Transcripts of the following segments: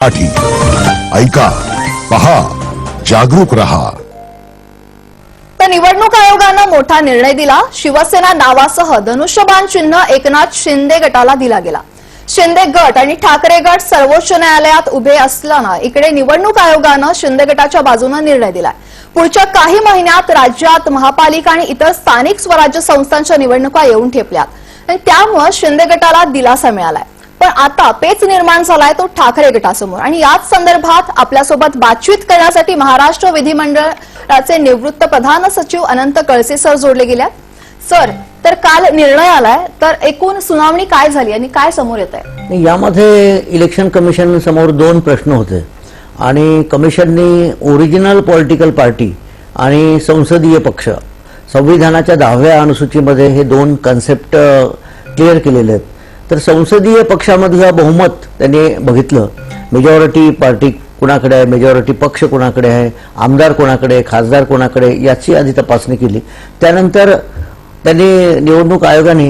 साठी ऐका, पहा, जागरूक रहा। तर निवडणूक आयोगानं मोठा निर्णय दिला। शिवसेना नावासह धनुष्यबाण चिन्ह एकनाथ शिंदे गटाला दिला गेला। शिंदे गट आणि ठाकरे गट सर्वोच्च न्यायालयात उभे असल्यानं इकडे निवडणूक आयोगानं शिंदे गटाच्या बाजूने निर्णय दिलाय। पुढच्या काही महिन्यात राज्यात महापालिका आणि इतर स्थानिक स्वराज्य संस्थांच्या निवडणुका येऊन ठेपल्यात आणि त्यामुळे शिंदे गटाला दिलासा मिळालाय। पण आता पेच निर्माण झालाय तो ठाकरे गटासमोर आणि याच संदर्भात आपल्यासोबत बातचीत करण्यासाठी महाराष्ट्र विधिमंडळाचे निवृत्त प्रधान सचिव अनंत कळसे सर जोडले गेल्यात। सर, तर काल निर्णय आलाय, तर एकूण सुनावणी काय झाली आणि काय समोर येत आहे? यामध्ये इलेक्शन कमिशन समोर दोन प्रश्न होते आणि कमिशननी ओरिजिनल पॉलिटिकल पार्टी आणि संसदीय पक्ष संविधानाच्या 10व्या अनुसूचीमध्ये हे दोन कन्सेप्ट क्लिअर केलेले आहेत। तर संसदीय पक्षामधलं बहुमत त्यांनी बघितलं, मेजॉरिटी पार्टी कुणाकडे आहे, मेजॉरिटी पक्ष कुणाकडे आहे, आमदार कोणाकडे, खासदार कोणाकडे, याची आधी तपासणी केली। त्यानंतर त्यांनी निवडणूक आयोगाने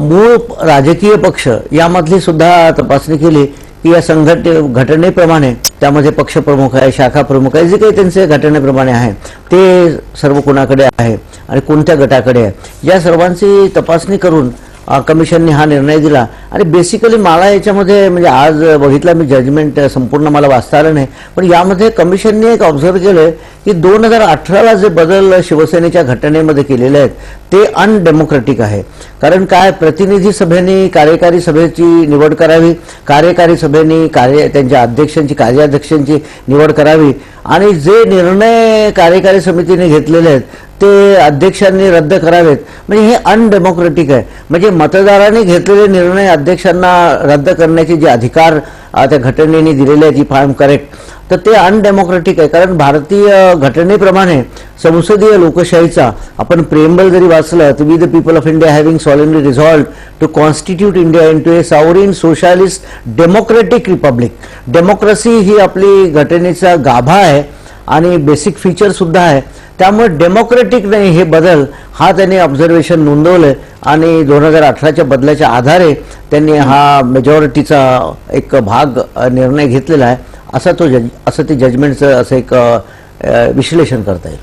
मूळ राजकीय पक्ष यामधली सुद्धा तपासणी केली की या घटनेप्रमाणे त्यामध्ये पक्ष प्रमुख आहे, शाखा प्रमुख आहे, जे काही त्यांचे घटनेप्रमाणे आहे ते सर्व कुणाकडे आहे आणि कोणत्या गटाकडे आहे, या सर्वांची तपासणी करून कमिशनने हा निर्णय दिला। आणि बेसिकली मला याच्यामध्ये म्हणजे आज बघितला मी, जजमेंट संपूर्ण मला वाचता आलं नाही, पण यामध्ये कमिशनने एक ऑब्झर्व केलं की 2018ला जे बदल शिवसेनेच्या घटनेमध्ये केलेले आहेत ते अनडेमोक्रेटिक आहे। कारण काय, प्रतिनिधी सभेने कार्यकारी सभेची निवड करावी, कार्यकारी सभेने त्यांच्या अध्यक्षांची, कार्याध्यक्षांची निवड करावी आणि जे निर्णय कार्यकारी समितीने घेतलेले आहेत ते अध्यक्षांनी रद्द करावेत, म्हणजे हे अनडेमोक्रेटिक आहे। म्हणजे मतदारांनी घेतलेले निर्णय अध्यक्षांना रद्द करण्याचे जे अधिकार त्या घटनेने दिलेले आहेत, इफ आय एम करेक्ट, तर ते अनडेमोक्रेटिक आहे। कारण भारतीय घटनेप्रमाणे संसदीय लोकशाहीचा आपण प्रेमबल जरी वाचलं तर we the people of India having solemnly resolved to constitute India into a sovereign socialist democratic republic. Democracy ही आपली घटनेचा गाभा आहे आणि बेसिक फीचर सुद्धा आहे। त्यामुळे डेमोक्रेटिक नाही हे बदल हा त्यांनी ऑब्झर्वेशन नोंदवलं आणि 2018च्या बदलाच्या आधारे त्यांनी हा मेजॉरिटीचा एक भाग निर्णय घेतलेला आहे, असं ते जजमेंटचं असं एक विश्लेषण करता येईल।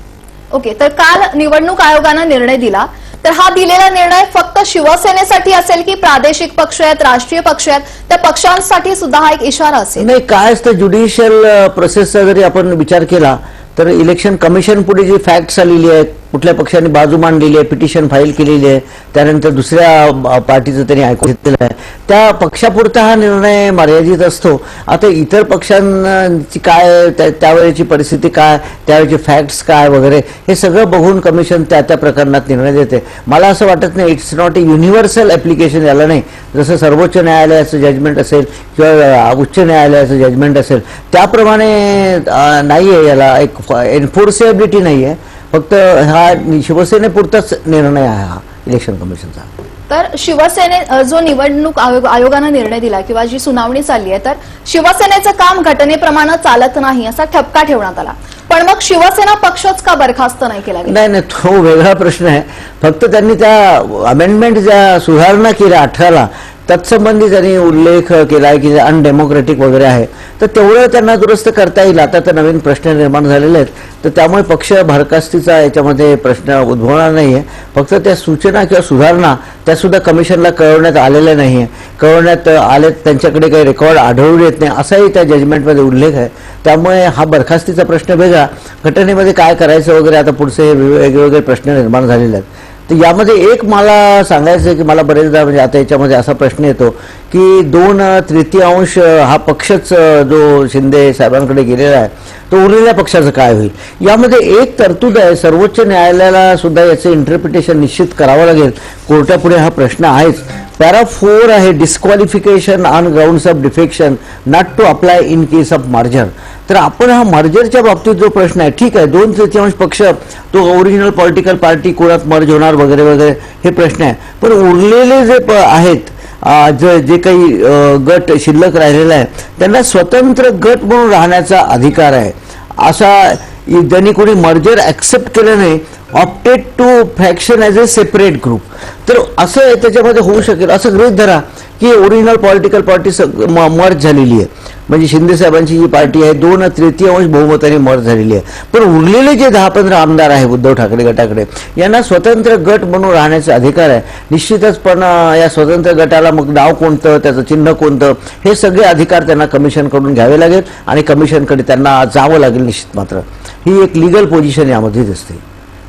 ओके, तर काल निवडणूक आयोगानं निर्णय दिला, तर हा दिलेला निर्णय फक्त शिवसेनेसाठी असेल की प्रादेशिक पक्ष आहेत, राष्ट्रीय पक्ष आहेत, त्या पक्षांसाठी सुद्धा हा एक इशारा असेल? नाही, काय असतं, ज्युडिशियल प्रोसेसचा जरी आपण विचार केला तर इलेक्शन कमिशन पुढे जी फॅक्ट्स आलेली आहेत, कुठल्या पक्षाने बाजू मांडलेली आहे, पिटिशन फाईल केलेली आहे, त्यानंतर दुसऱ्या पार्टीचं त्यांनी ऐकून घेतलेलं आहे, त्या पक्षापुरता हा निर्णय मर्यादित असतो। आता इतर पक्षांची काय, त्यावेळेची परिस्थिती काय, त्यावेळेचे फॅक्ट्स काय वगैरे हे सगळं बघून कमिशन त्या त्या प्रकरणात निर्णय देते। मला असं वाटत नाही it's not a universal application याला, नाही जसं सर्वोच्च न्यायालयाचं जजमेंट असेल किंवा उच्च न्यायालयाचं जजमेंट असेल त्याप्रमाणे नाही आहे, याला एक एन्फोर्सेबिलिटी नाही आहे, फक्त हा शिवसेनेपुरताच निर्णय आहे हा इलेक्शन कमिशनचा। तर शिवसेने जो निवडणूक आयोगानं निर्णय दिला किंवा जी सुनावणी चालली आहे, तर शिवसेनेचं काम घटनेप्रमाणे चालत नाही असा ठपका ठेवण्यात आला, पण मग शिवसेना पक्षच का बरखास्त नाही केला गेला? नाही, तो वेगळा प्रश्न आहे। फक्त त्यांनी त्या अमेंडमेंट ज्या सुधारणा केल्या 18ला तत्संबंधी त्यांनी उल्लेख केला आहे की अनडेमोक्रेटिक वगैरे आहे, तर तेवढं त्यांना दुरुस्त करता येईल। आता तर नवीन प्रश्न निर्माण झालेले आहेत, तर त्यामुळे पक्ष बरखास्तीचा याच्यामध्ये प्रश्न उद्भवणार नाही आहे। फक्त त्या सूचना किंवा सुधारणा त्या सुद्धा कमिशनला कळवण्यात आलेल्या नाही आहे, कळवण्यात आले त्यांच्याकडे काही रेकॉर्ड आढळून येत नाही असाही त्या जजमेंटमध्ये उल्लेख आहे। त्यामुळे हा बरखास्तीचा प्रश्न वेगळा, घटनेमध्ये काय करायचं वगैरे आता पुढचे हे वेगवेगळे प्रश्न निर्माण झालेले आहेत। तर यामध्ये एक मला सांगायचं आहे की मला बरेचदा म्हणजे आता याच्यामध्ये असा प्रश्न येतो की 2/3 हा पक्षच जो शिंदे साहेबांकडे गेलेला आहे तो उरलेल्या पक्षाचं काय होईल। यामध्ये एक तरतूद आहे, सर्वोच्च न्यायालयाला सुद्धा याचं इंटरप्रिटेशन निश्चित करावं लागेल, कोर्टापुढे हा प्रश्न आहेच। पॅरा 4 आहे, disqualification on grounds of defection not to apply in case of merger. तर आपण हा मर्जरच्या बाबतीत जो प्रश्न आहे, ठीक आहे 2/3 पक्ष तो ओरिजिनल पॉलिटिकल पार्टी कोणात मर्ज होणार वगैरे वगैरे हे प्रश्न आहे, पण उरलेले जे आहेत जे काही गट शिल्लक राहिलेला आहे त्यांना स्वतंत्र गट म्हणून राहण्याचा अधिकार आहे। असा ज्यांनी कोणी मर्जर ॲक्सेप्ट केलं नाही, opted to fraction as a separate group, तर असं त्याच्यामध्ये होऊ शकेल। असं गृहीत धरा की ओरिजिनल पॉलिटिकल पार्टी मर्ज झालेली आहे. म्हणजे शिंदे साहेबांची जी पार्टी आहे 2/3 बहुमताने मर्ज झालेली आहे. पण उरलेले जे 10-15 आमदार आहे उद्धव ठाकरे गटाकडे, यांना स्वतंत्र गट म्हणून राहण्याचा अधिकार आहे. निश्चितच पण या स्वतंत्र गटाला मग नाव कोणतं, त्याचं चिन्ह कोणतं, हे सगळे अधिकार त्यांना कमिशनकडून घ्यावे लागेल आणि कमिशनकडे त्यांना जावं लागेल. निश्चित मात्र ही एक लिगल पोझिशन यामध्ये दिसते.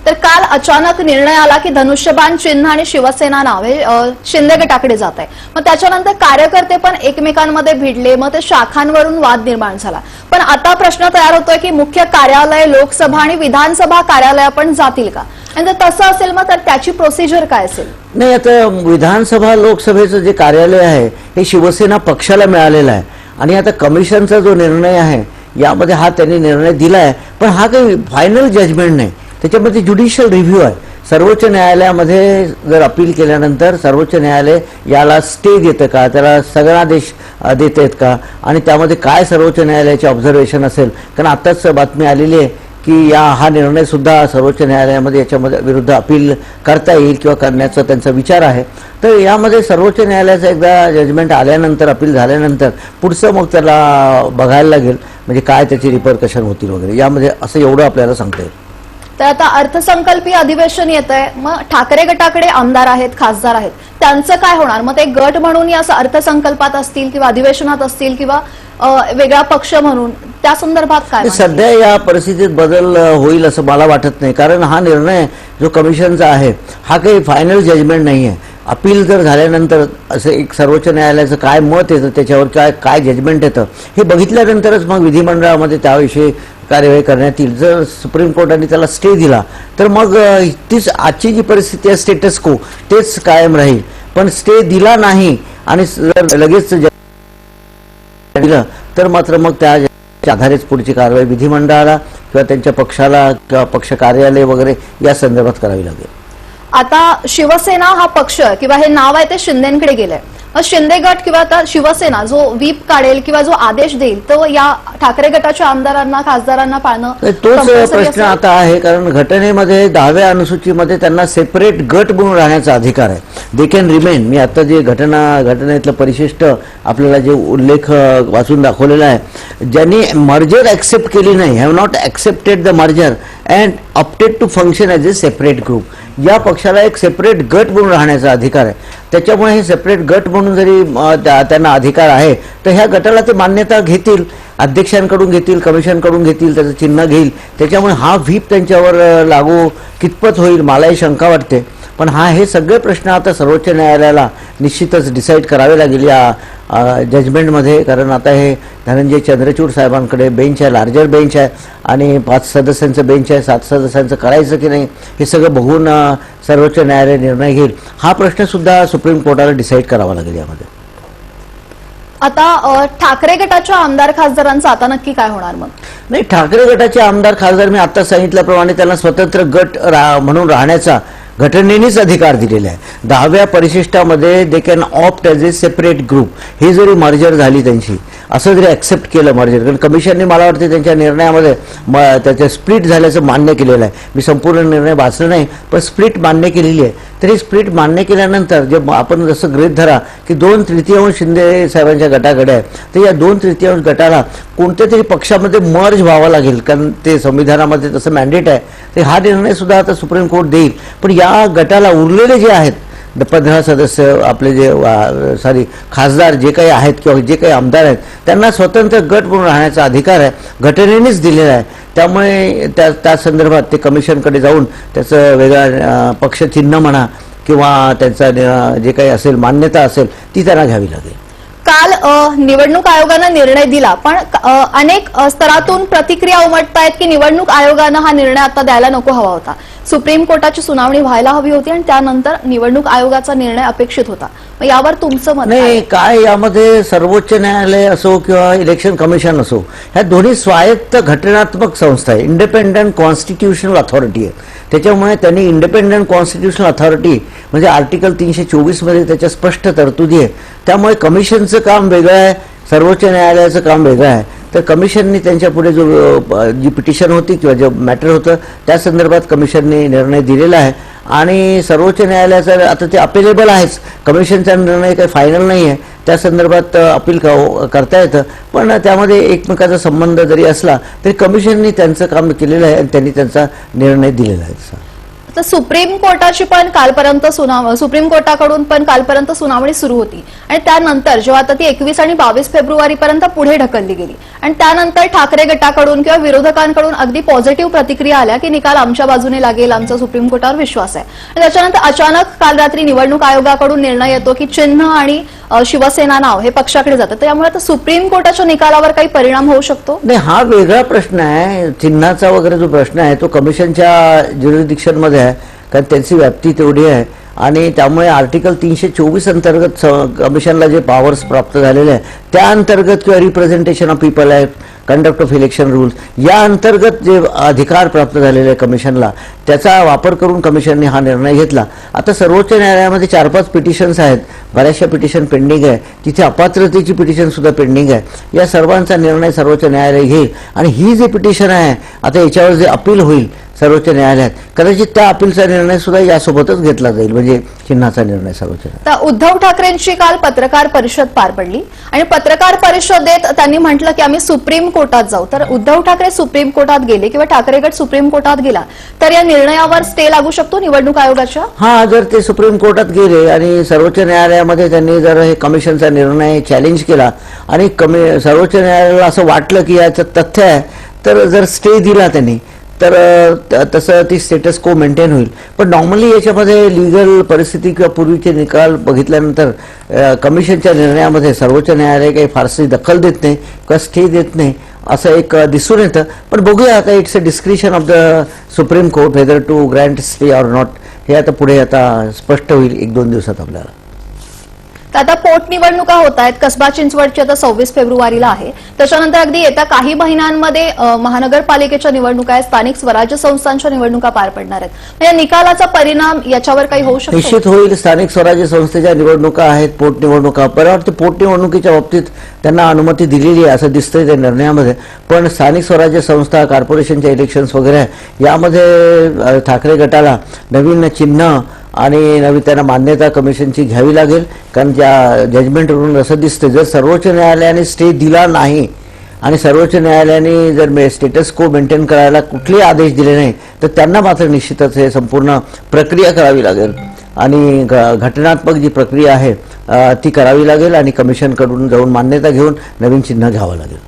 तर काल अचानक निर्णय आला की धनुष्यबाण चिन्ह आणि शिवसेना नाव हे शिंदे गटाकडे जात आहे. मग त्याच्यानंतर कार्यकर्ते पण एकमेकांमध्ये भिडले, मग ते शाखांवरून वाद निर्माण झाला. पण आता प्रश्न तयार होतोय की मुख्य कार्यालय, लोकसभा आणि विधानसभा कार्यालय पण जातील का, आणि जर तसं असेल मग तर त्याची प्रोसिजर काय असेल? नाही, आता विधानसभा लोकसभेचं जे कार्यालय आहे हे शिवसेना पक्षाला मिळालेलं आहे आणि आता कमिशनचा जो निर्णय आहे यामध्ये हा त्यांनी निर्णय दिला आहे. पण हा काही फायनल जजमेंट नाही, त्याच्यामध्ये ज्युडिशियल रिव्ह्यू आहे. सर्वोच्च न्यायालयामध्ये जर अपील केल्यानंतर सर्वोच्च न्यायालय याला स्टे देतं का, त्याला स्थगनादेश देत आहेत का, आणि त्यामध्ये काय सर्वोच्च न्यायालयाचे ऑब्झर्वेशन असेल. कारण आत्ताच बातमी आलेली आहे की हा निर्णय सुद्धा सर्वोच्च न्यायालयामध्ये याच्यामध्ये विरुद्ध अपील करता येईल किंवा करण्याचा त्यांचा विचार आहे. तर यामध्ये सर्वोच्च न्यायालयाचं एकदा जजमेंट आल्यानंतर, अपील झाल्यानंतर पुढचं मग त्याला बघायला लागेल, म्हणजे काय त्याची रिपरकशन होतील वगैरे. यामध्ये असं एवढं आपल्याला सांगता येईल. तर आता अर्थसंकल्पीय अधिवेशन येत आहे, मग ठाकरे गटाकडे आमदार आहेत, खासदार आहेत, त्यांचं काय होणार? मग ते गट म्हणून या अर्थसंकल्पात असतील किंवा अधिवेशनात असतील किंवा वेगळा पक्ष म्हणून, त्या संदर्भात काय? सध्या या परिस्थितीत बदल होईल असं मला वाटत नाही. कारण हा निर्णय जो कमिशनचा आहे हा काही फायनल जजमेंट नाही आहे. अपील जर झाल्यानंतर असं एक सर्वोच्च न्यायालयाचं काय मत येतं, त्याच्यावर काय जजमेंट येतं हे बघितल्यानंतरच मग विधिमंडळामध्ये त्याविषयी कार्यवाही करण्यात येईल. जर सुप्रीम कोर्टाने त्याला स्टे दिला तर मग तीच आजची जी परिस्थिती आहे स्टेटस को तेच कायम राहील. पण स्टे दिला नाही आणि जर लगेच दिलं तर मात्र मग त्या आधारेच पुढची कारवाई विधिमंडळाला किंवा त्यांच्या पक्षाला किंवा पक्ष कार्यालय वगैरे या संदर्भात करावी लागेल. आता शिवसेना हा पक्ष किंवा हे नाव आहे ते शिंदेकडे गेलंय. मग शिंदे गट किंवा आता शिवसेना जो व्हीप काढेल किंवा जो आदेश देईल तो या ठाकरे गटाच्या आमदारांना, खासदारांना पाळणं तोच प्रश्न आता आहे. कारण घटनेमध्ये 10व्या अनुसूचीमध्ये त्यांना सेपरेट गट म्हणून राहण्याचा अधिकार आहे. They can remain. मी आता जे घटनेतलं परिशिष्ट आपल्याला जे उल्लेख वाचून दाखवलेला आहे, ज्यांनी मर्जर ऍक्सेप्ट केली नाही, have not accepted the merger and opted to function as a separate group, या पक्षाला एक सेपरेट गट म्हणून राहण्याचा अधिकार आहे. त्याच्यामुळे हे सेपरेट गट म्हणून जरी त्यांना अधिकार आहे तर ह्या गटाला ते मान्यता घेतील, अध्यक्षांकडून घेतील, कमिशनकडून घेतील, त्याचं चिन्ह घेईल. त्याच्यामुळे हा व्हीप त्यांच्यावर लागू कितपत होईल मलाही शंका वाटते. पण हे सगळे प्रश्न आता सर्वोच्च न्यायालयाला निश्चितच डिसाईड करावे लागेल या जजमेंटमध्ये. कारण आता हे धनंजय चंद्रचूड साहेबांकडे बेंच आहे, लार्जर बेंच आहे आणि 5 सदस्यांचं बेंच आहे. 7 सदस्यांचं करायचं की नाही हे सगळं बघून सर्वोच्च न्यायालय निर्णय घेईल. हा प्रश्न सुद्धा सुप्रीम कोर्टाला डिसाईड करावा लागेल यामध्ये. आता ठाकरे गटाच्या आमदार खासदारांचं आता नक्की काय होणार? मग नाही, ठाकरे गटाचे आमदार खासदार मी आता सांगितल्याप्रमाणे त्यांना स्वतंत्र गट म्हणून राहण्याचा घटनेनेच अधिकार दिलेला आहे. 10व्या परिशिष्टामध्ये they can opt as a separate group. हे जरी मर्जर झाली त्यांची, असं जरी ॲक्सेप्ट केलं मर्जर, कारण कमिशनने मला वाटते त्यांच्या निर्णयामध्ये त्याचं स्प्लिट झाल्याचं मान्य केलेलं आहे. मी संपूर्ण निर्णय वाचलं नाही, पण स्प्लिट मान्य केलेली आहे. तरी स्प्लिट मान्य केल्यानंतर जे आपण जसं गृहीत धरा की 2/3 शिंदे साहेबांच्या गटाकडे आहे, तर या 2/3 गटाला कोणत्या तरी पक्षामध्ये मर्ज व्हावं लागेल, कारण ते संविधानामध्ये तसं मॅन्डेट आहे. तर हा निर्णय सुद्धा आता सुप्रीम कोर्ट देईल. पण या गटाला उरलेले जे आहेत 15 सदस्य आपले जे खासदार जे काही आहेत किंवा जे काही आमदार आहेत त्यांना स्वतंत्र गट म्हणून राहण्याचा अधिकार आहे, घटनेनेच दिलेला आहे. त्यामुळे त्या संदर्भात ते कमिशनकडे जाऊन त्याचं वेगळा पक्षचिन्ह म्हणा किंवा त्यांचा जे काही असेल मान्यता असेल ती त्यांना घ्यावी लागेल. काल निवडणूक आयोगानं निर्णय दिला, पण अनेक स्तरातून प्रतिक्रिया उमटतायत की निवडणूक आयोगानं हा निर्णय आता द्यायला नको हवा होता. सुप्रीम कोर्टाची सुनावणी व्हायला हवी होती आणि त्यानंतर निवडणूक आयोगाचा निर्णय अपेक्षित होता. मग यावर तुमचं मत नाही? काय यामध्ये सर्वोच्च न्यायालय असो किंवा इलेक्शन कमिशन असो, ह्या दोन्ही स्वायत्त घटनात्मक संस्था आहे, इंडिपेंडंट कॉन्स्टिट्यूशनल अथॉरिटी आहे. त्याच्यामुळे त्यांनी इंडिपेंडंट कॉन्स्टिट्यूशनल अथॉरिटी म्हणजे आर्टिकल 324 मध्ये त्याच्या स्पष्ट तरतुदी आहे. त्यामुळे कमिशनचं काम वेगळं आहे, सर्वोच्च न्यायालयाचं काम वेगळं आहे. तर कमिशनने त्यांच्या पुढे जी पिटिशन होती किंवा जे मॅटर होतं त्या संदर्भात कमिशनने निर्णय दिलेला आहे आणि सर्वोच्च न्यायालयाचं आता ते अपेलेबल आहेच, कमिशनचा निर्णय काही फायनल नाही आहे, त्या संदर्भात अपील करता येतं. पण त्यामध्ये एकमेकाचा संबंध जरी असला तरी कमिशनने त्यांचं काम केलेलं आहे आणि त्यांनी त्यांचा निर्णय दिलेला आहे तसा. तर सुप्रीम कोर्टाची पण कालपर्यंत सुप्रीम कोर्टाकडून पण कालपर्यंत सुनावणी सुरू होती आणि त्यानंतर जेव्हा आता ती 21 आणि 22 फेब्रुवारीपर्यंत पुढे ढकलली गेली आणि त्यानंतर ठाकरे गटाकडून किंवा विरोधकांकडून अगदी पॉझिटिव्ह प्रतिक्रिया आल्या की निकाल आमच्या बाजूने लागेल, आमचा सुप्रीम कोर्टावर विश्वास आहे. आणि त्याच्यानंतर अचानक काल रात्री निवडणूक आयोगाकडून निर्णय येतो की चिन्ह आणि शिवसेना नाव हे पक्षाकडे जातं. त्यामुळे आता सुप्रीम कोर्टाच्या निकालावर काही परिणाम होऊ शकतो? नाही, हा वेगळा प्रश्न आहे. चिन्हाचा वगैरे जो प्रश्न आहे तो कमिशनच्या ज्युरिडिक्शन मध्ये आहे, कारण त्यांची व्याप्ती तेवढी आहे आणि त्यामुळे आर्टिकल 324 अंतर्गत कमिशनला जे पॉवर्स प्राप्त झालेले आहे त्या अंतर्गत किंवा representation of people act, conduct of election rules या अंतर्गत जे अधिकार प्राप्त झालेले आहे कमिशनला, त्याचा वापर करून कमिशनने हा निर्णय घेतला. आता सर्वोच्च न्यायालयामध्ये 4-5 पिटिशन्स आहेत, बऱ्याचशा पिटिशन पेंडिंग आहे, तिथे अपात्रतेची पिटिशन सुद्धा पेंडिंग आहे. या सर्वांचा निर्णय सर्वोच्च न्यायालय घेईल आणि ही जी पिटिशन आहे आता याच्यावर जे अपील होईल सर्वोच्च न्यायालयात, कदाचित त्या अपीलचा निर्णय सुद्धा यासोबतच घेतला जाईल, म्हणजे चिन्हाचा निर्णय सर्वोच्च न्यायालयात. तर उद्धव ठाकरेंची काल पत्रकार परिषद पार पडली आणि पत्रकार परिषदेत त्यांनी म्हटलं की आम्ही सुप्रीम कोर्टात जाऊ. तर उद्धव ठाकरे सुप्रीम कोर्टात गेले किंवा ठाकरे गट सुप्रीम कोर्टात गेला तर या निर्णयावर स्टे लागू शकतो निवडणूक आयोगाच्या? हा, जर ते सुप्रीम कोर्टात गेले आणि सर्वोच्च न्यायालयामध्ये त्यांनी जर हे कमिशनचा निर्णय चॅलेंज केला आणि सर्वोच्च न्यायालयाला असं वाटलं की याचं तथ्य आहे, तर जर स्टे दिला त्यांनी तर तसं ती स्टेटस को मेंटेन होईल. पण नॉर्मली याच्यामध्ये लिगल परिस्थिती किंवा पूर्वीचे निकाल बघितल्यानंतर कमिशनच्या निर्णयामध्ये सर्वोच्च न्यायालय काही फारशी दखल देत नाही किंवा स्टे देत नाही असं एक दिसून येतं. पण बघूया आता, it's a discretion of the Supreme Court whether to grant stay or not, हे आता पुढे आता स्पष्ट होईल 1-2 दिवसात आपल्याला. तर आता पोटनिवडणुका होत आहेत. कसबा चिंचवडची आता 26 फेब्रुवारीला आहे. त्याच्यानंतर अगदी येत्या काही महिन्यांमध्ये महानगरपालिकेच्या निवडणुका आहेत, स्थानिक स्वराज्य संस्थांच्या निवडणुका पार पडणार आहेत. या निकालाचा परिणाम याच्यावर काही होऊ शकतो? निश्चित होईल. स्थानिक स्वराज्य संस्थेच्या निवडणुका आहेत, पोटनिवडणुका. परत पोटनिवडणुकीच्या बाबतीत त्यांना अनुमती दिलेली आहे असं दिसतंय त्या निर्णयामध्ये. पण स्थानिक स्वराज्य संस्था, कॉर्पोरेशनच्या इलेक्शन्स वगैरे यामध्ये ठाकरे गटाला नवीन चिन्ह आणि नवी त्यांना मान्यता कमिशनची घ्यावी लागेल, कारण त्या जजमेंटवरून असं दिसतं जर सर्वोच्च न्यायालयाने स्टे दिला नाही आणि सर्वोच्च न्यायालयाने जर स्टेटस को मेंटेन करायला कुठलेही आदेश दिले नाही तर त्यांना मात्र निश्चितच हे संपूर्ण प्रक्रिया करावी लागेल आणि घटनात्मक जी प्रक्रिया आहे ती करावी लागेल आणि कमिशनकडून जाऊन मान्यता घेऊन नवीन चिन्ह घ्यावं लागेल.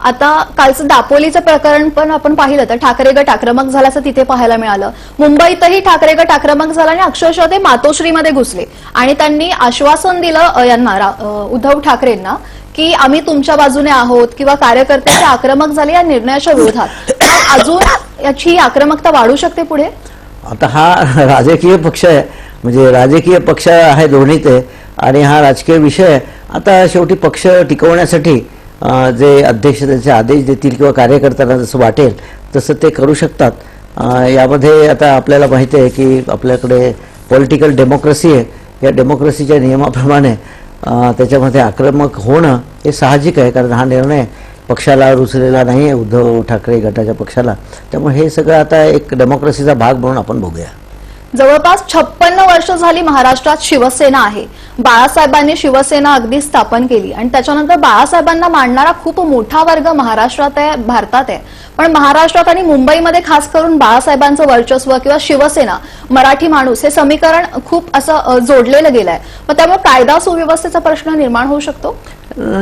आता कालचं दापोलीचं प्रकरण पण आपण पाहिलं तर ठाकरे गट आक्रमक झाल्याचं तिथे पाहायला मिळालं. मुंबईतही ठाकरे गट आक्रमक झाला आणि अक्षरशः ते मातोश्रीमध्ये घुसले आणि त्यांनी आश्वासन दिलं यांना उद्धव ठाकरेंना की आम्ही तुमच्या बाजूने आहोत किंवा कार्यकर्ते आक्रमक झाले या निर्णयाच्या विरोधात. अजून याची आक्रमकता वाढू शकते पुढे? आता हा राजकीय पक्ष आहे, म्हणजे राजकीय पक्ष आहे दोन्ही ते, आणि हा राजकीय विषय आहे. आता शेवटी पक्ष टिकवण्यासाठी जे अध्यक्ष त्याचे आदेश देतील किंवा कार्यकर्त्यांना जसं वाटेल तसं ते करू शकतात. यामध्ये आता आपल्याला माहिती आहे की आपल्याकडे पॉलिटिकल डेमोक्रेसी आहे. या डेमोक्रेसीच्या नियमाप्रमाणे त्याच्यामध्ये आक्रमक होणं हे साहजिक आहे, कारण हा निर्णय पक्षाला रुचलेला नाही आहे, उद्धव ठाकरे गटाच्या पक्षाला. त्यामुळे हे सगळं आता एक डेमोक्रेसीचा भाग म्हणून आपण बघूया. जवळपास 56 वर्ष झाली महाराष्ट्रात शिवसेना आहे. बाळासाहेबांनी शिवसेना अगदी स्थापन केली आणि त्याच्यानंतर बाळासाहेबांना मानणारा खूप मोठा वर्ग महाराष्ट्रात आहे, भारतात आहे. पण महाराष्ट्रात आणि मुंबईमध्ये खास करून बाळासाहेबांचं वर्चस्व किंवा शिवसेना, मराठी माणूस हे समीकरण खूप असं जोडलेलं गेलंय. मग त्यामुळे कायदा सुव्यवस्थेचा प्रश्न निर्माण होऊ शकतो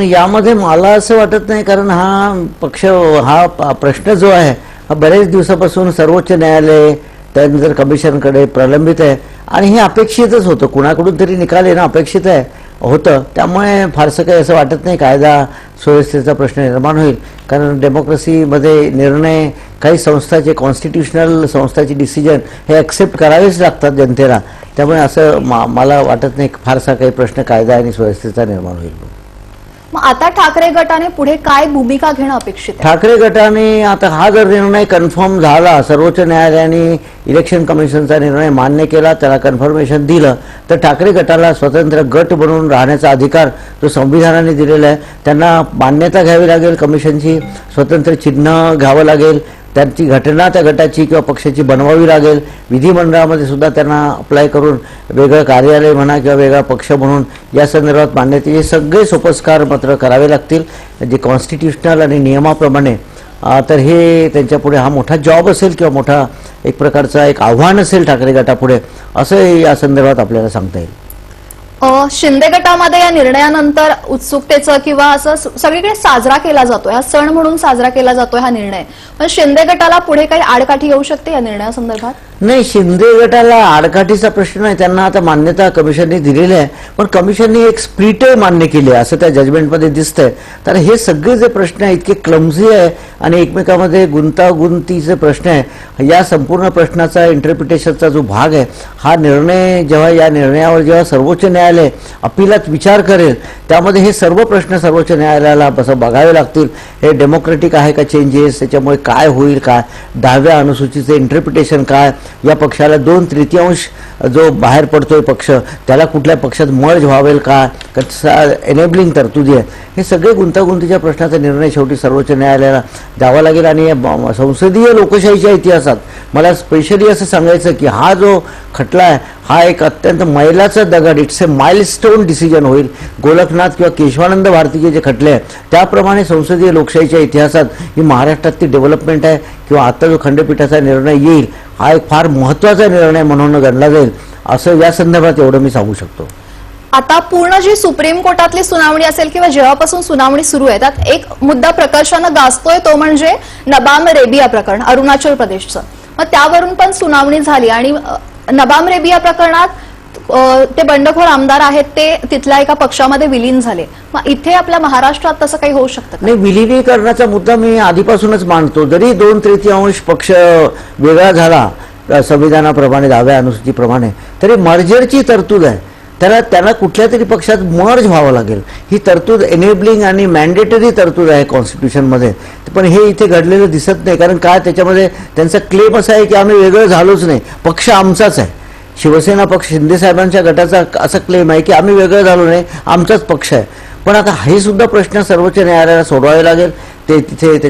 यामध्ये? मला असं वाटत नाही, कारण हा पक्ष, हा प्रश्न जो आहे हा बरेच दिवसापासून सर्वोच्च न्यायालय त्यानंतर कमिशनकडे प्रलंबित आहे आणि हे अपेक्षितच होतं, कुणाकडून तरी निकाल येणं अपेक्षित आहे होतं. त्यामुळे फारसं काही असं वाटत नाही कायदा सुव्यवस्थेचा प्रश्न निर्माण होईल, कारण डेमोक्रेसीमध्ये निर्णय काही संस्थाचे, कॉन्स्टिट्यूशनल संस्थाचे डिसिजन हे ॲक्सेप्ट करावेच लागतात जनतेला. त्यामुळे असं मला वाटत नाही फारसा काही प्रश्न कायदा आणि सुव्यवस्थेचा निर्माण होईल. मग आता ठाकरे गटाने पुढे काय भूमिका घेणं अपेक्षित आहे? ठाकरे गटाने आता हा जर निर्णय कन्फर्म झाला, सर्वोच्च न्यायालयाने इलेक्शन कमिशनचा निर्णय मान्य केला, त्याला कन्फर्मेशन दिलं, तर ठाकरे गटाला स्वतंत्र गट बनवून राहण्याचा अधिकार जो संविधानाने दिलेला आहे, त्यांना मान्यता घ्यावी लागेल कमिशनची, स्वतंत्र चिन्ह घ्यावं लागेल, त्यांची घटना त्या गटाची किंवा पक्षाची बनवावी लागेल. विधिमंडळामध्ये सुद्धा त्यांना अप्लाय करून वेगळं कार्यालय म्हणा किंवा वेगळा पक्ष म्हणून या संदर्भात मान्यतेचे सगळे सोपस्कार मात्र करावे लागतील जे कॉन्स्टिट्यूशनल आणि नियमाप्रमाणे. तर हे त्यांच्यापुढे हा मोठा जॉब असेल किंवा मोठा एक प्रकारचा एक आव्हान असेल ठाकरे गटापुढे, असं या संदर्भात आपल्याला सांगता येईल. शिंदे गटामध्ये या निर्णयानंतर उत्सुकतेचं किंवा असं सगळीकडे साजरा केला जातोय, हा सण म्हणून साजरा केला जातोय हा निर्णय, पण शिंदे गटाला पुढे काही आडकाठी येऊ शकते या निर्णयासंदर्भात? नाही, शिंदे गटाला आडकाठीचा प्रश्न नाही. त्यांना आता मान्यता कमिशनने दिलेली आहे, पण कमिशनने एक स्प्लिट मान्य केली आहे असं त्या जजमेंटमध्ये दिसतंय. तर हे सगळे जे प्रश्न आहे इतके क्लमझी आहे आणि एकमेकांमध्ये गुंतागुंतीचे प्रश्न आहे. या संपूर्ण प्रश्नाचा इंटरप्रिटेशनचा जो भाग आहे हा निर्णय जेव्हा या निर्णयावर जेव्हा सर्वोच्च न्यायालय अपिलात विचार करेल त्यामध्ये हे सर्व प्रश्न सर्वोच्च न्यायालयाला असं बघावे लागतील. हे डेमोक्रेटिक आहे का चेंजेस, त्याच्यामुळे काय होईल, काय 10व्या अनुसूचीचे इंटरप्रिटेशन काय, या पक्षाला 2/3 जो बाहेर पडतोय पक्ष त्याला कुठल्या पक्षात मर्ज व्हावेल का, एनेबलिंग तरतुदी आहे, हे सगळे गुंतागुंतीच्या प्रश्नाचा निर्णय शेवटी सर्वोच्च न्यायालयाला द्यावा लागेल. आणि संसदीय लोकशाहीच्या इतिहासात मला स्पेशली असं सांगायचं की हा जो खटला आहे हा एक अत्यंत मैलाचा दगड, इट्स ए माइलस्टोन डिसिजन होईल. गोलकनाथ किंवा केशवानंद भारतीचे जे खटले आहेत त्याप्रमाणे संसदीय लोकशाहीच्या इतिहासात ही महाराष्ट्रातली डेव्हलपमेंट आहे किंवा आता जो खंडपीठाचा निर्णय येईल हा एक फार महत्त्वाचा निर्णय म्हणून गणला जाईल, असं या संदर्भात एवढं मी सांगू शकतो. आता पूर्ण जी सुप्रीम कोर्टातली सुनावणी असेल किंवा जेव्हापासून सुनावणी सुरू आहे त्यात एक मुद्दा प्रकर्षानं गाजतोय, तो म्हणजे नबाम रेबिया प्रकरण, अरुणाचल प्रदेशचं. मग त्यावरून पण सुनावणी झाली आणि नबाम रेबिया प्रकरणात ते बंडखोर आमदार आहेत ते तिथल्या एका पक्षामध्ये विलीन झाले. मग इथे आपल्या महाराष्ट्रात तसं काही होऊ शकतं का? नाही, विलिनीकरणाचा मुद्दा मी आधीपासूनच मांडतो. जरी 2/3 पक्ष वेगळा झाला संविधानाप्रमाणे 10व्या अनुसूचीप्रमाणे, तरी मर्जरची तरतूद आहे. त्यांना कुठल्या तरी पक्षात मर्ज व्हावं लागेल. ही तरतूद एनेबलिंग आणि मॅन्डेटरी तरतूद आहे कॉन्स्टिट्यूशनमध्ये, पण हे इथे घडलेलं दिसत नाही. कारण काय, त्याच्यामध्ये त्यांचा क्लेम असा आहे की आम्ही वेगळं झालोच नाही, पक्ष आमचाच आहे. शिवसेना पक्ष शिंदे साहेबांच्या गटाचा असा क्लेम आहे की आम्ही वेगळं झालो नाही, आमचाच पक्ष आहे. पण आता हे सुद्धा प्रश्न सर्वोच्च न्यायालयाला सोडवावे लागेल. ते तिथे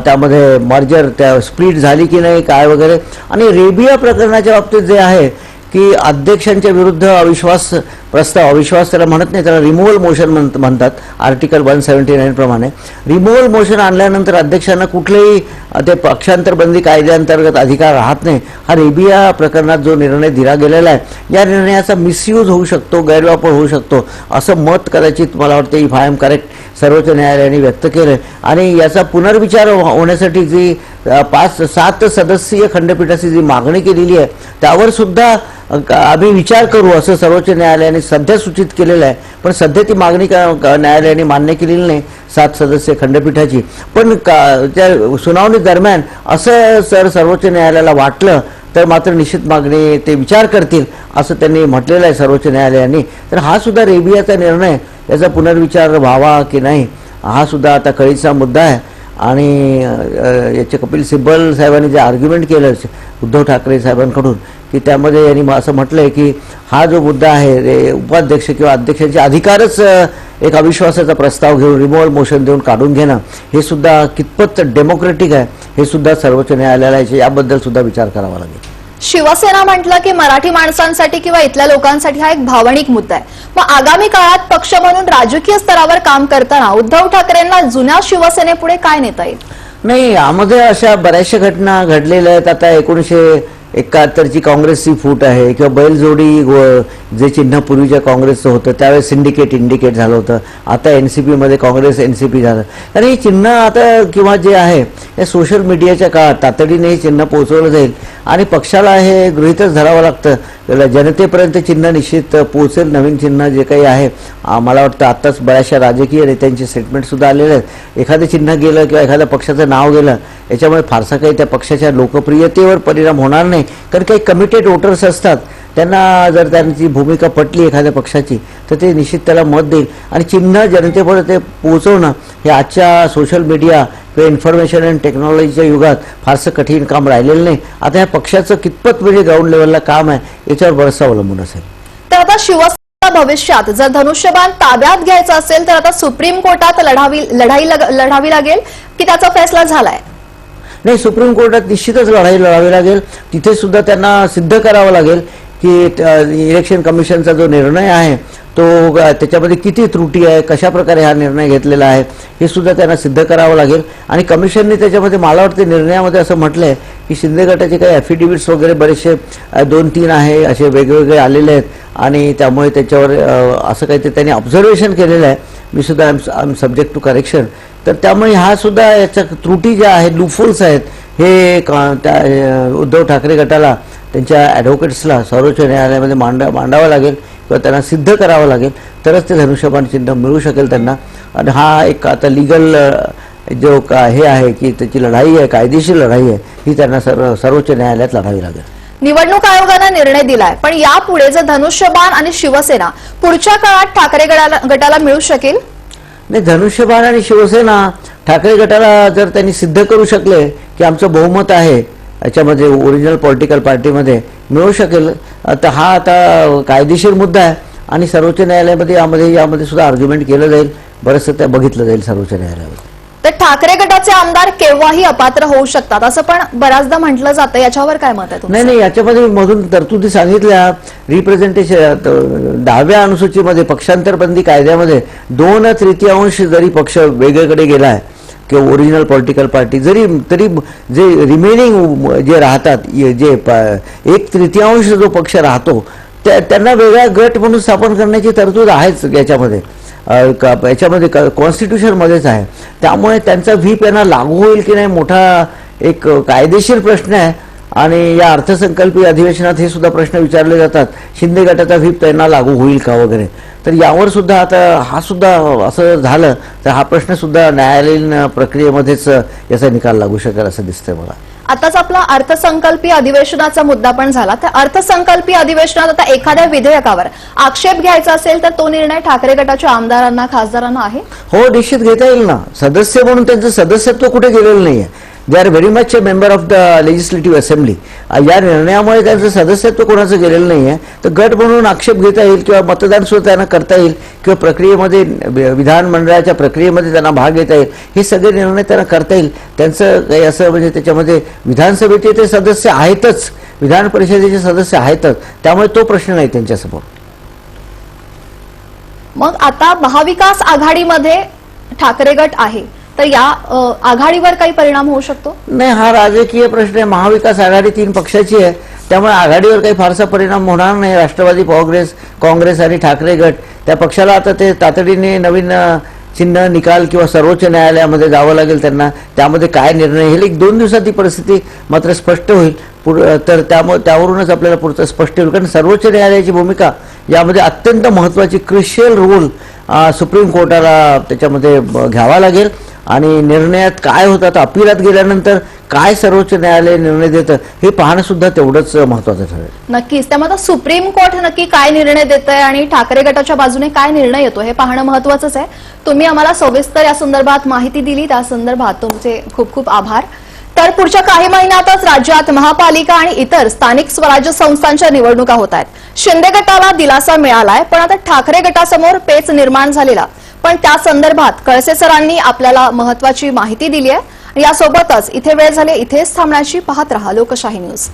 त्यामध्ये मर्जर त्या स्प्लिट झाली की नाही काय वगैरे. आणि रेबिया प्रकरणाच्या बाबतीत जे आहे की अध्यक्षांच्या विरुद्ध अविश्वास प्रस्ताव, अविश्वास त्याला म्हणत नाही, त्याला रिमूव्हल मोशन म्हणतात आर्टिकल 179 प्रमाणे. रिमूव्हल मोशन आणल्यानंतर अध्यक्षांना कुठलेही ते पक्षांतरबंदी कायद्याअंतर्गत अधिकार राहत नाही. हा रेबिया प्रकरणात जो निर्णय दिला गेलेला आहे या निर्णयाचा मिसयूज होऊ शकतो, गैरवापर होऊ शकतो असं मत कदाचित मला वाटतं, इफ आय एम करेक्ट, सर्वोच्च न्यायालयाने व्यक्त केलं. आणि याचा पुनर्विचार होण्यासाठी जी 5-7 सदस्यीय खंडपीठाची जी मागणी केलेली आहे त्यावर सुद्धा आम्ही विचार करू असं सर्वोच्च न्यायालयाने सध्या सूचित केलेलं आहे. पण सध्या ती मागणी न्यायालयाने मान्य केलेली नाही 7 सदस्यीय खंडपीठाची. पण त्या सुनावणी दरम्यान असं सर्वोच्च न्यायालयाला वाटलं तर मात्र निश्चित मागणी ते विचार करतील असं त्यांनी म्हटलेलं आहे सर्वोच्च न्यायालयाने. तर हा सुद्धा रेबियाचा निर्णय याचा पुनर्विचार व्हावा की नाही हा सुद्धा आता कळीचा मुद्दा आहे. आणि याचे कपिल सिब्बल साहेबांनी जे आर्ग्युमेंट केलं उद्धव ठाकरे साहेबांकडून की त्यामध्ये यांनी असं म्हटलं आहे की हा जो मुद्दा आहे उपाध्यक्ष किंवा अध्यक्षांचे अधिकारच एक अविश्वासाचा प्रस्ताव घेऊन रिमूव्हल मोशन देऊन काढून घेणं हे सुद्धा कितपत डेमोक्रेटिक आहे हे सुद्धा सर्वोच्च न्यायालयाला याबद्दल सुद्धा विचार करावा लागेल. शिवसेना म्हटलं की मराठी माणसांसाठी किंवा इथल्या लोकांसाठी हा एक भावनिक मुद्दा आहे. मग आगामी काळात पक्ष म्हणून राजकीय स्तरावर काम करताना उद्धव ठाकरेंना जुन्या शिवसेनेपुढे काय नेता येईल? नाही, यामध्ये अशा बऱ्याचशा घटना घडलेल्या आहेत. आता 1971ची काँग्रेसची फूट आहे किंवा बैलजोडी जे चिन्ह पूर्वीच्या काँग्रेसचं होतं त्यावेळेस सिंडिकेट इंडिकेट झालं होतं. आता NCPमध्ये काँग्रेस NCP झालं. तर हे चिन्ह आता किंवा जे आहे या सोशल मीडियाच्या काळात तातडीने हे चिन्ह पोहोचवलं जाईल आणि पक्षाला हे गृहीतच धरावं लागतं. जनतेपर्यंत चिन्ह निश्चित पोहोचेल. नवीन चिन्ह जे काही आहे मला वाटतं आत्ताच बऱ्याचशा राजकीय नेत्यांचे स्टेटमेंटसुद्धा आलेले आहेत. एखादं चिन्ह गेलं किंवा एखाद्या पक्षाचं नाव गेलं याच्यामुळे फारसा काही त्या पक्षाच्या लोकप्रियतेवर परिणाम होणार नाही. कारण काही कमिटेड वोटर्स असतात, त्यांना जर त्यांची भूमिका पटली एखाद्या पक्षाची तर ते निश्चित त्याला मत देईल. आणि चिन्ह जनतेपर्यंत ते पोहोचवणं हे आजच्या सोशल मीडिया किंवा इन्फॉर्मेशन अँड टेक्नॉलॉजीच्या युगात फारसं कठीण काम राहिलेलं नाही. आता ह्या पक्षाचं कितपत म्हणजे ग्राउंड लेवलला काम आहे याच्यावर बरंचसं अवलंबून असेल. तर आता शिवसेना भविष्यात जर धनुष्यबाण ताब्यात घ्यायचं असेल तर आता सुप्रीम कोर्टात लढावी लागेल की त्याचा फैसला झालाय? नाही, सुप्रीम कोर्टात निश्चितच लढाई लढावी लागेल. तिथे सुद्धा त्यांना सिद्ध करावं लागेल की इलेक्शन कमिशनचा जो निर्णय आहे तो त्याच्यामध्ये किती त्रुटी आहे, कशा प्रकारे हा निर्णय घेतलेला आहे हे सुद्धा त्यांना सिद्ध करावं लागेल. आणि कमिशनने त्याच्यामध्ये मला वाटते निर्णयामध्ये असं म्हटलंय की शिंदे गटाचे काही ॲफिडेव्हिट्स वगैरे बरेचसे 2-3 आहे असे वेगवेगळे आलेले आहेत आणि त्यामुळे त्याच्यावर असं काहीतरी त्यांनी ऑब्झर्वेशन केलेलं आहे. मी सुद्धा I am subject to correction. तर त्यामुळे हा सुद्धा याच्या त्रुटी ज्या आहेत, लूफोल्स आहेत, हे त्या उद्धव ठाकरे गटाला त्यांच्या ॲडव्होकेट्सला सर्वोच्च न्यायालयामध्ये मांडावं लागेल किंवा त्यांना सिद्ध करावं लागेल, तरच ते धनुष्यबाण चिन्ह मिळू शकेल त्यांना. आणि हा एक आता लिगल जो हे आहे की त्याची लढाई आहे, कायदेशीर लढाई आहे, ही त्यांना सर्वोच्च न्यायालयात लढावी लागेल. निवडणूक आयोगानं निर्णय दिलाय, पण यापुढे जर धनुष्यबाण आणि शिवसेना पुढच्या काळात ठाकरे गटाला मिळू शकेल? नाही, धनुष्यबाण आणि शिवसेना ठाकरे गटाला जर त्यांनी सिद्ध करू शकले की आमचं बहुमत आहे याच्यामध्ये ओरिजिनल पॉलिटिकल पार्टीमध्ये मिळू शकेल, तर हा आता कायदेशीर मुद्दा आहे आणि सर्वोच्च न्यायालयामध्ये यामध्ये सुद्धा आर्ग्युमेंट केलं जाईल, बरंचसं ते बघितलं जाईल सर्वोच्च न्यायालयामध्ये. तर ठाकरे गटाचे आमदार केव्हाही अपात्र होऊ शकतात असं पण बऱ्याचदा म्हटलं जातं, याच्यावर काय मत आहे तुमचं? नाही, याच्यामध्ये मधून तरतुदी सांगितल्या. रिप्रेझेंटेशन 10व्या अनुसूचीमध्ये पक्षांतरबंदी कायद्यामध्ये 2/3 जरी पक्ष वेगळीकडे गेला आहे किंवा ओरिजिनल पॉलिटिकल पार्टी तरी जे रिमेनिंग जे राहतात, जे 1/3 जो पक्ष राहतो त्यांना वेगळा गट म्हणून स्थापन करण्याची तरतूद आहेच याच्यामध्ये कॉन्स्टिट्यूशनमध्येच आहे. त्यामुळे त्यांचा व्हीप यांना लागू होईल की नाही मोठा एक कायदेशीर प्रश्न आहे. आणि या अर्थसंकल्पीय अधिवेशनात हे सुद्धा प्रश्न विचारले जातात, शिंदे गटाचा व्हीप त्यांना लागू होईल का वगैरे. तर यावर सुद्धा आता हा सुद्धा असं झालं तर हा प्रश्न सुद्धा न्यायालयीन प्रक्रियेमध्येच याचा निकाल लागू शकेल असं दिसतंय मला. आताच आपला अर्थसंकल्पीय अधिवेशनाचा मुद्दा पण झाला, तर अर्थसंकल्पीय अधिवेशनात आता एखाद्या विधेयकावर आक्षेप घ्यायचा असेल तर तो निर्णय ठाकरे गटाच्या आमदारांना, खासदारांना आहे? हो, निश्चित घेता येईल ना. सदस्य म्हणून त्यांचं सदस्यत्व कुठे गेलेलं नाहीये. They are very much a member of the legislative assembly. या निर्णयामुळे त्यांचं सदस्यत्व कोणाचं गेलेलं नाहीये. तर गट म्हणून आक्षेप घेता येईल किंवा मतदान सुद्धा त्यांना करता येईल किंवा प्रक्रियेमध्ये विधानमंडळाच्या प्रक्रियेमध्ये त्यांना भाग घेता येईल. हे सगळे निर्णय त्यांना करता येईल. त्यांचं काही असं म्हणजे त्याच्यामध्ये विधानसभेचे ते सदस्य आहेतच, विधान परिषदेचे सदस्य आहेतच, त्यामुळे तो प्रश्न नाही त्यांच्यासमोर. मग आता महाविकास आघाडीमध्ये ठाकरे गट आहे, तर या आघाडीवर काही परिणाम होऊ शकतो? नाही, हा राजकीय प्रश्न आहे. महाविकास आघाडी 3 पक्षाची आहे, त्यामुळे आघाडीवर काही फारसा परिणाम होणार नाही. राष्ट्रवादी काँग्रेस आणि ठाकरे गट त्या पक्षाला आता ते तातडीने नवीन चिन्ह निकाल किंवा सर्वोच्च न्यायालयामध्ये जावं लागेल त्यांना. त्यामध्ये काय निर्णय येईल 1-2 दिवसात ही परिस्थिती मात्र स्पष्ट होईल. तर त्यावरूनच आपल्याला पुढचं स्पष्ट होईल. कारण सर्वोच्च न्यायालयाची भूमिका यामध्ये अत्यंत महत्त्वाची क्रुशियल रोल सुप्रीम कोर्टाला त्याच्यामध्ये घ्यावा लागेल. आणि निर्णयात काय होतात, अपिलात गेल्यानंतर काय सर्वोच्च न्यायालय निर्णय देतं हे पाहणं सुद्धा तेवढंच महत्त्वाचं ठरेल. नक्कीच. त्यामुळे सुप्रीम कोर्ट नक्की काय निर्णय देत आहे आणि ठाकरे गटाच्या बाजूने काय निर्णय येतो हे पाहणं महत्त्वाचंच आहे. तुम्ही आम्हाला सविस्तर या संदर्भात माहिती दिली, त्या संदर्भात तुमचे खूप खूप आभार. तर पुढच्या काही महिन्यातच राज्यात महापालिका आणि इतर स्थानिक स्वराज्य संस्थांच्या निवडणुका होत आहेत. शिंदे गटाला दिलासा मिळालाय, पण आता ठाकरे गटासमोर पेच निर्माण झालेला. पण त्या संदर्भात कळसे सरांनी आपल्याला महत्त्वाची माहिती दिली आहे. यासोबतच इथे वेळ झाली, इथेच थांबण्याची. पाहत रहा लोकशाही न्यूज.